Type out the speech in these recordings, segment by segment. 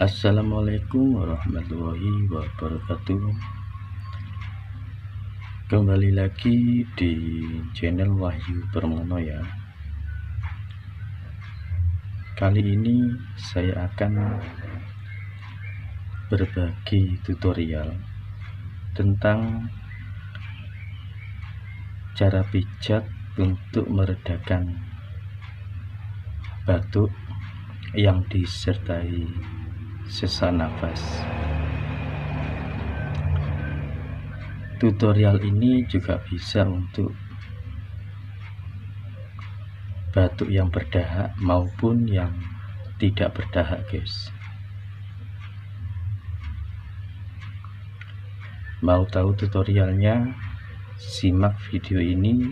Assalamualaikum warahmatullahi wabarakatuh. Kembali lagi di channel Wahyu Permono ya. Kali ini saya akan berbagi tutorial tentang cara pijat untuk meredakan batuk yang disertai sesak nafas. Tutorial ini juga bisa untuk batuk yang berdahak maupun yang tidak berdahak, guys. Mau tahu tutorialnya? Simak video ini,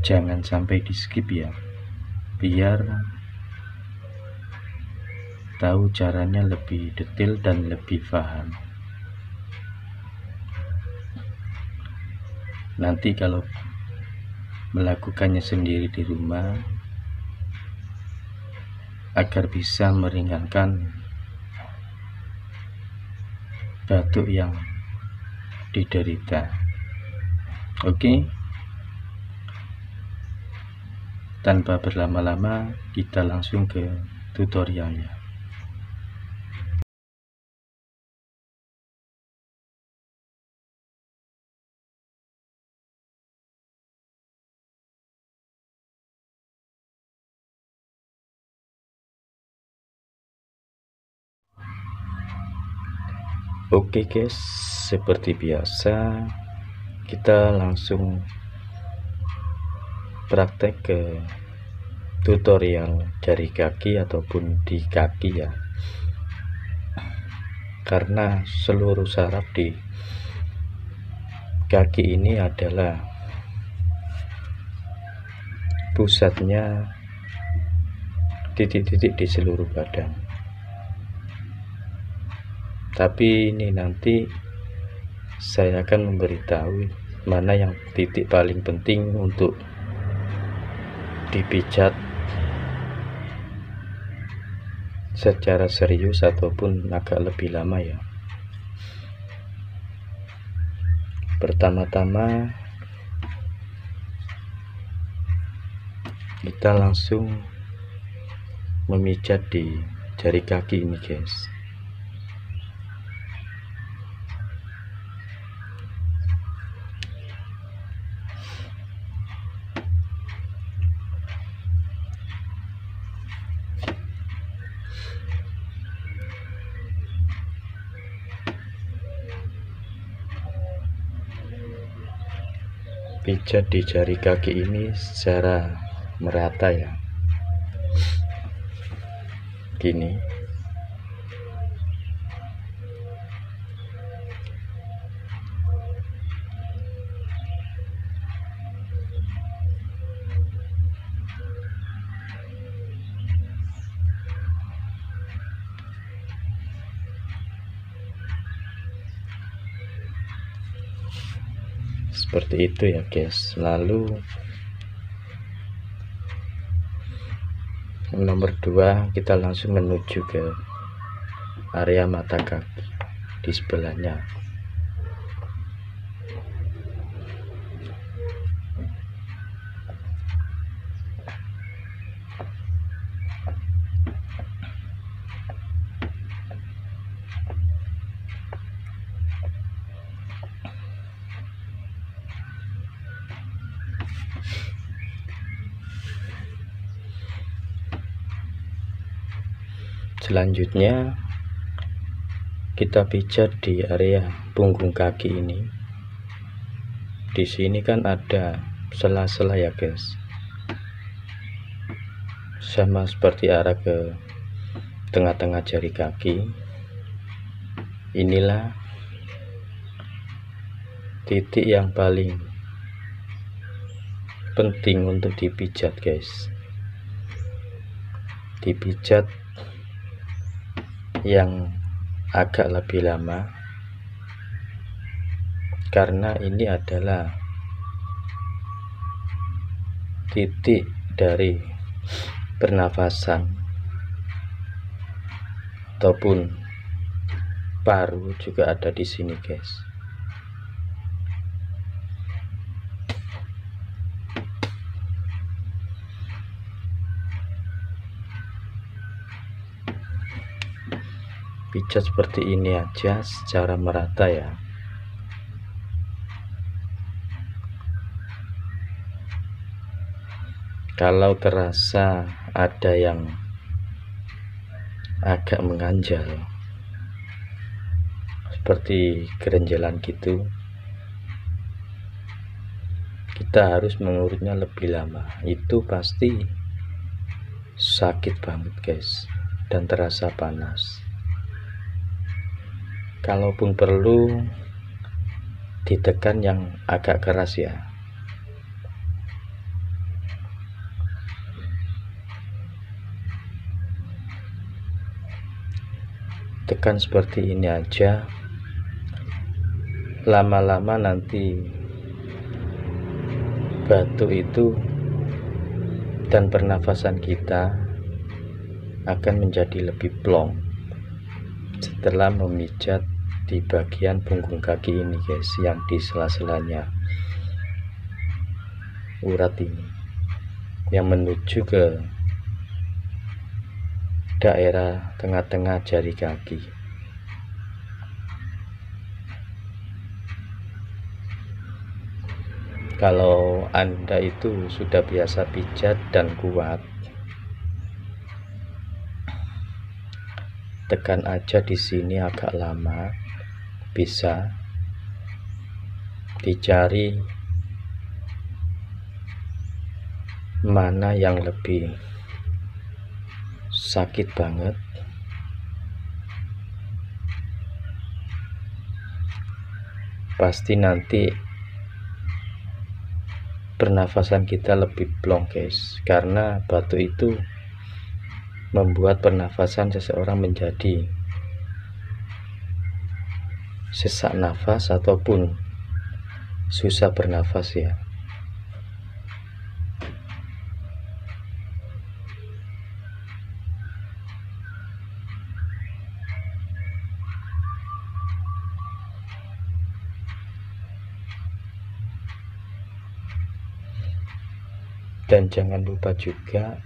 jangan sampai di skip ya, biar tahu caranya lebih detail dan lebih paham. Nanti kalau melakukannya sendiri di rumah, agar bisa meringankan batuk yang diderita. Oke, tanpa berlama-lama kita langsung ke tutorialnya. Oke guys, seperti biasa kita langsung praktek ke tutorial jari kaki ataupun di kaki ya, karena seluruh saraf di kaki ini adalah pusatnya titik-titik di seluruh badan. Tapi ini nanti saya akan memberitahu mana yang titik paling penting untuk dipijat secara serius ataupun agak lebih lama ya. Pertama-tama kita langsung memijat di jari kaki ini guys. Pijat di jari kaki ini secara merata ya, gini. Seperti itu ya guys. Lalu nomor 2, kita langsung menuju ke area mata kaki di sebelahnya. Selanjutnya kita pijat di area punggung kaki ini. Di sini kan ada sela-sela ya guys, sama seperti arah ke tengah-tengah jari kaki. Inilah titik yang paling penting untuk dipijat guys. Dipijat yang agak lebih lama, karena ini adalah titik dari pernafasan ataupun paru juga ada di sini, guys. Pijat seperti ini aja secara merata ya. Kalau terasa ada yang agak mengganjal seperti gerenjelan gitu, kita harus mengurutnya lebih lama. Itu pasti sakit banget, guys, dan terasa panas. Kalaupun perlu ditekan yang agak keras ya. Tekan seperti ini aja. Lama-lama nanti batuk itu dan pernafasan kita akan menjadi lebih plong setelah memijat di bagian punggung kaki ini, guys, yang di sela-selanya urat ini yang menuju ke daerah tengah-tengah jari kaki. Kalau Anda itu sudah biasa pijat dan kuat, tekan aja di sini agak lama. Bisa dicari mana yang lebih sakit banget. Pasti nanti pernafasan kita lebih plong, guys, karena batuk itu membuat pernafasan seseorang menjadi sesak nafas ataupun susah bernafas ya. Dan jangan lupa juga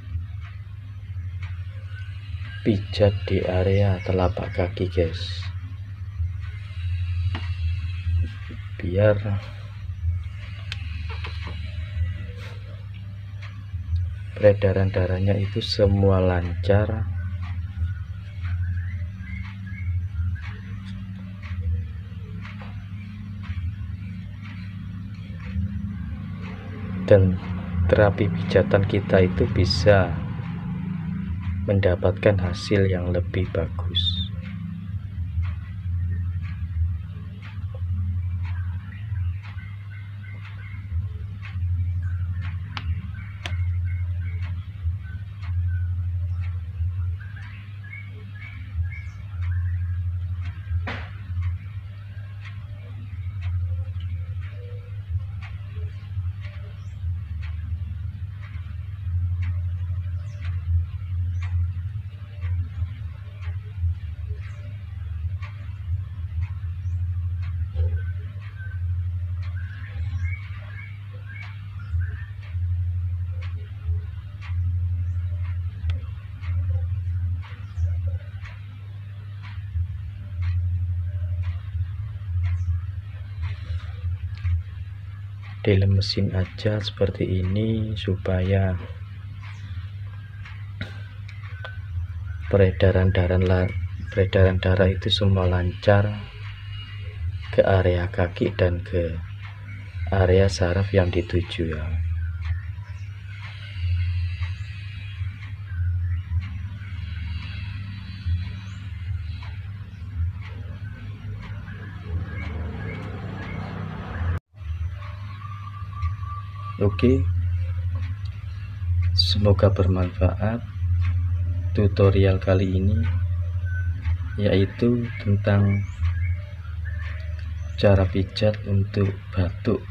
pijat di area telapak kaki, guys, biar peredaran darahnya itu semua lancar dan terapi pijatan kita itu bisa mendapatkan hasil yang lebih bagus. Dilemesin aja seperti ini supaya peredaran darah itu semua lancar ke area kaki dan ke area saraf yang dituju ya. Oke, semoga bermanfaat tutorial kali ini, yaitu tentang cara pijat untuk batuk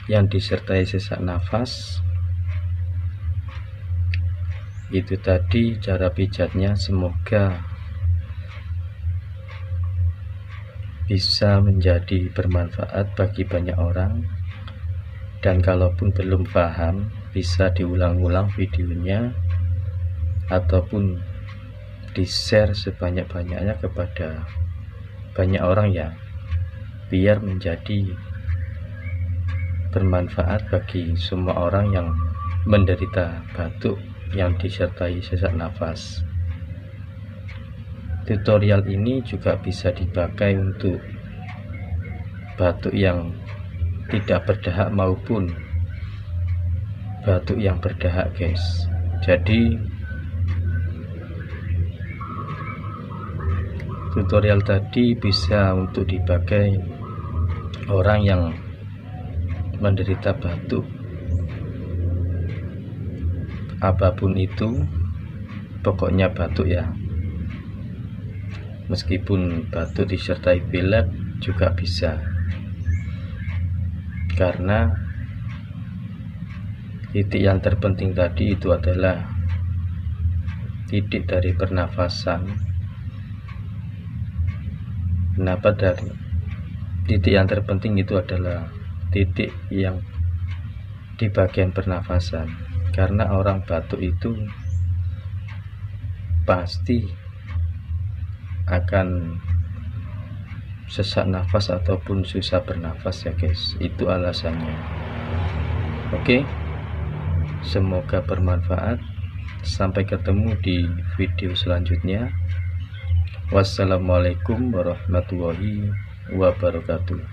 yang disertai sesak nafas. Itu tadi cara pijatnya, semoga bisa menjadi bermanfaat bagi banyak orang. Dan kalaupun belum paham, bisa diulang-ulang videonya ataupun di-share sebanyak-banyaknya kepada banyak orang ya, biar menjadi bermanfaat bagi semua orang yang menderita batuk yang disertai sesak nafas. Tutorial ini juga bisa dipakai untuk batuk yang tidak berdahak maupun batuk yang berdahak, guys. Jadi tutorial tadi bisa untuk dipakai orang yang menderita batuk apapun itu, pokoknya batuk ya. Meskipun batuk disertai pilek juga bisa, karena titik yang terpenting tadi itu adalah titik dari pernafasan. Kenapa dari titik yang terpenting itu adalah titik yang di bagian pernafasan? Karena orang batuk itu pasti akan sesak nafas ataupun susah bernafas ya guys, itu alasannya. Oke, semoga bermanfaat. Sampai ketemu di video selanjutnya. Wassalamualaikum warahmatullahi wabarakatuh.